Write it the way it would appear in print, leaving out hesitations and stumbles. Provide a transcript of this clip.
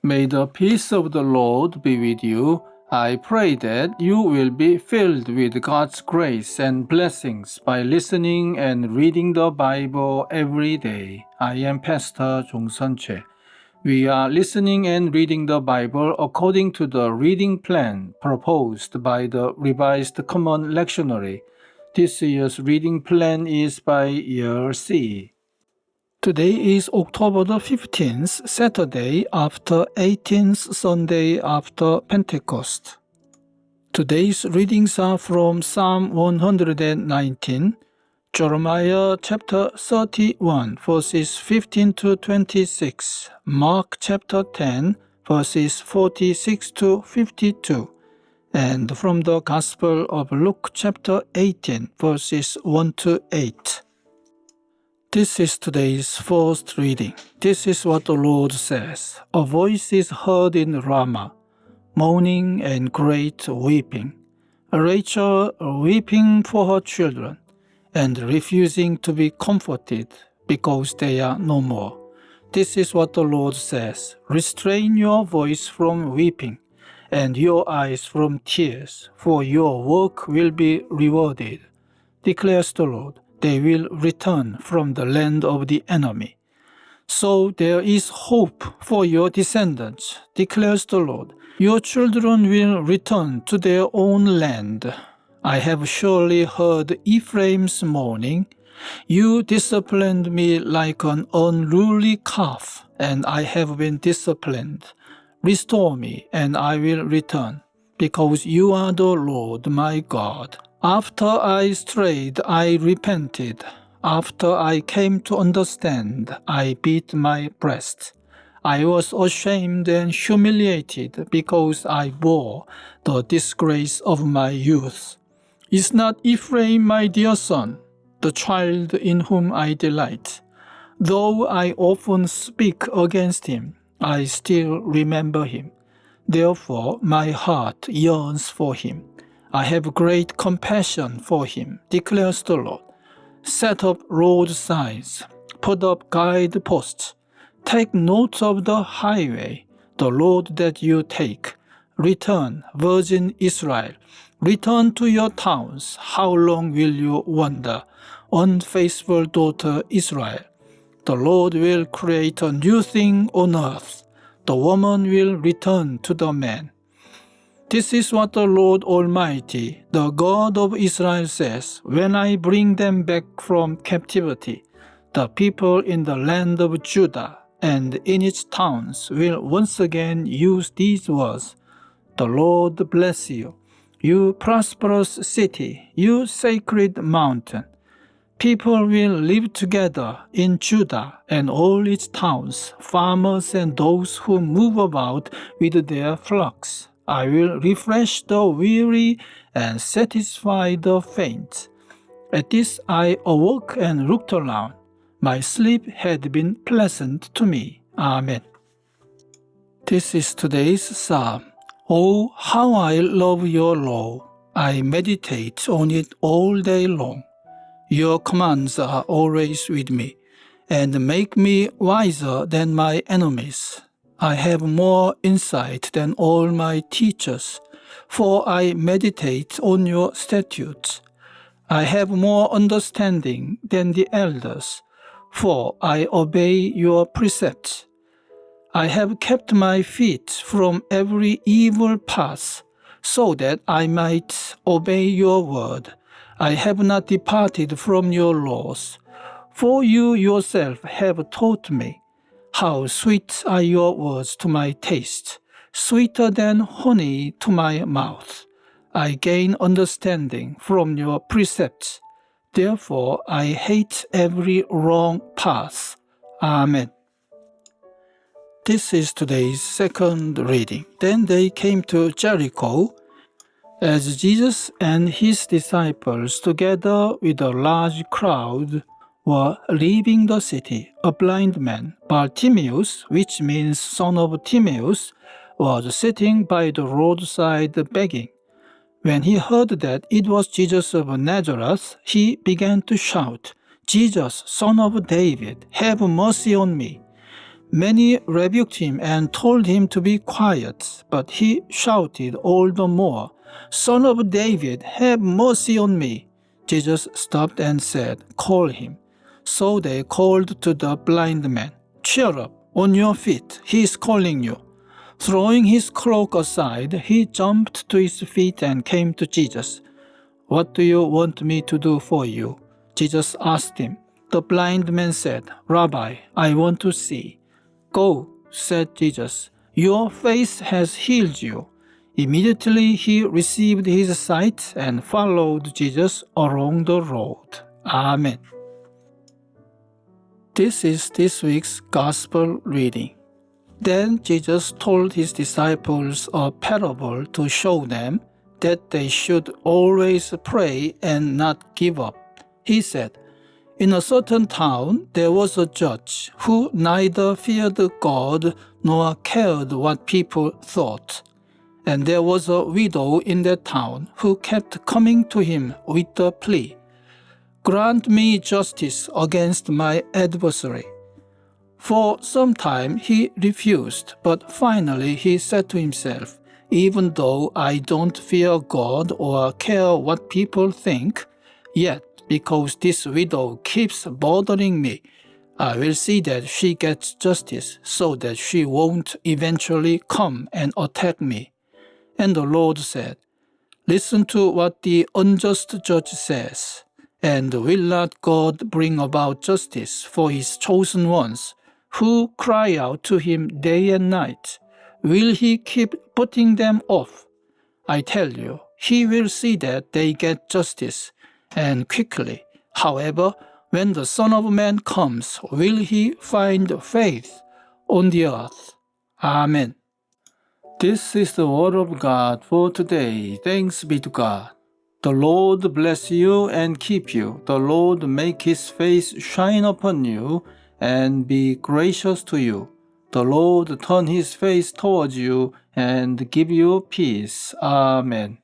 May the peace of the Lord be with you. I pray that you will be filled with God's grace and blessings by listening and reading the Bible every day. I am Pastor 종선채. We are listening and reading the Bible according to the reading plan proposed by the Revised Common Lectionary. This year's reading plan is by Year C. Today is October the 15th, Saturday after 18th Sunday after Pentecost. Today's readings are from Psalm 119, Jeremiah chapter 31, verses 15 to 26, Mark chapter 10, verses 46 to 52, and from the Gospel of Luke chapter 18, verses 1 to 8. This is today's first reading. This is what the Lord says. A voice is heard in Ramah, moaning and great weeping. Rachel weeping for her children, and refusing to be comforted because they are no more. This is what the Lord says. Restrain your voice from weeping, and your eyes from tears, for your work will be rewarded, declares the Lord. They will return from the land of the enemy. So there is hope for your descendants, declares the Lord. Your children will return to their own land. I have surely heard Ephraim's mourning. You disciplined me like an unruly calf, and I have been disciplined. Restore me, and I will return, because you are the Lord my God. After I strayed, I repented. After I came to understand, I beat my breast. I was ashamed and humiliated because I bore the disgrace of my youth. Is not Ephraim my dear son, the child in whom I delight? Though I often speak against him, I still remember him. Therefore, my heart yearns for him. I have great compassion for him, declares the Lord. Set up road signs, put up guideposts, take note of the highway, the road that you take. Return, Virgin Israel, return to your towns. How long will you wander, unfaithful daughter Israel? The Lord will create a new thing on earth. The woman will return to the man. This is what the Lord Almighty, the God of Israel says, when I bring them back from captivity, the people in the land of Judah and in its towns will once again use these words. The Lord bless you, you prosperous city, you sacred mountain. People will live together in Judah and all its towns, farmers and those who move about with their flocks. I will refresh the weary and satisfy the faint. At this I awoke and looked around. My sleep had been pleasant to me. Amen. This is today's psalm. Oh, how I love your law. I meditate on it all day long. Your commands are always with me, and make me wiser than my enemies. I have more insight than all my teachers, for I meditate on your statutes. I have more understanding than the elders, for I obey your precepts. I have kept my feet from every evil path, so that I might obey your word. I have not departed from your laws, for you yourself have taught me. How sweet are your words to my taste, sweeter than honey to my mouth. I gain understanding from your precepts. Therefore I hate every wrong path. Amen. This is today's second reading. Then they came to Jericho. As Jesus and his disciples, together with a large crowd, were leaving the city, a blind man, Bartimaeus, which means son of Timaeus, was sitting by the roadside begging. When he heard that it was Jesus of Nazareth, he began to shout, Jesus, son of David, have mercy on me. Many rebuked him and told him to be quiet, but he shouted all the more, "Son of David, have mercy on me." Jesus stopped and said, "Call him." So they called to the blind man, "Cheer up, on your feet, he is calling you." Throwing his cloak aside, he jumped to his feet and came to Jesus. "What do you want me to do for you?" Jesus asked him. The blind man said, "Rabbi, I want to see." "Go," said Jesus. "Your faith has healed you." Immediately he received his sight and followed Jesus along the road. Amen. This is this week's Gospel reading. Then Jesus told his disciples a parable to show them that they should always pray and not give up. He said, "In a certain town there was a judge who neither feared God nor cared what people thought. And there was a widow in that town who kept coming to him with the plea, 'Grant me justice against my adversary.' For some time he refused, but finally he said to himself, 'Even though I don't fear God or care what people think, yet because this widow keeps bothering me, I will see that she gets justice so that she won't eventually come and attack me.' And the Lord said, 'Listen to what the unjust judge says. And will not God bring about justice for his chosen ones, who cry out to him day and night? Will he keep putting them off? I tell you, he will see that they get justice, and quickly. However, when the Son of Man comes, will he find faith on the earth?" Amen. This is the word of God for today. Thanks be to God. The Lord bless you and keep you. The Lord make his face shine upon you and be gracious to you. The Lord turn his face towards you and give you peace. Amen.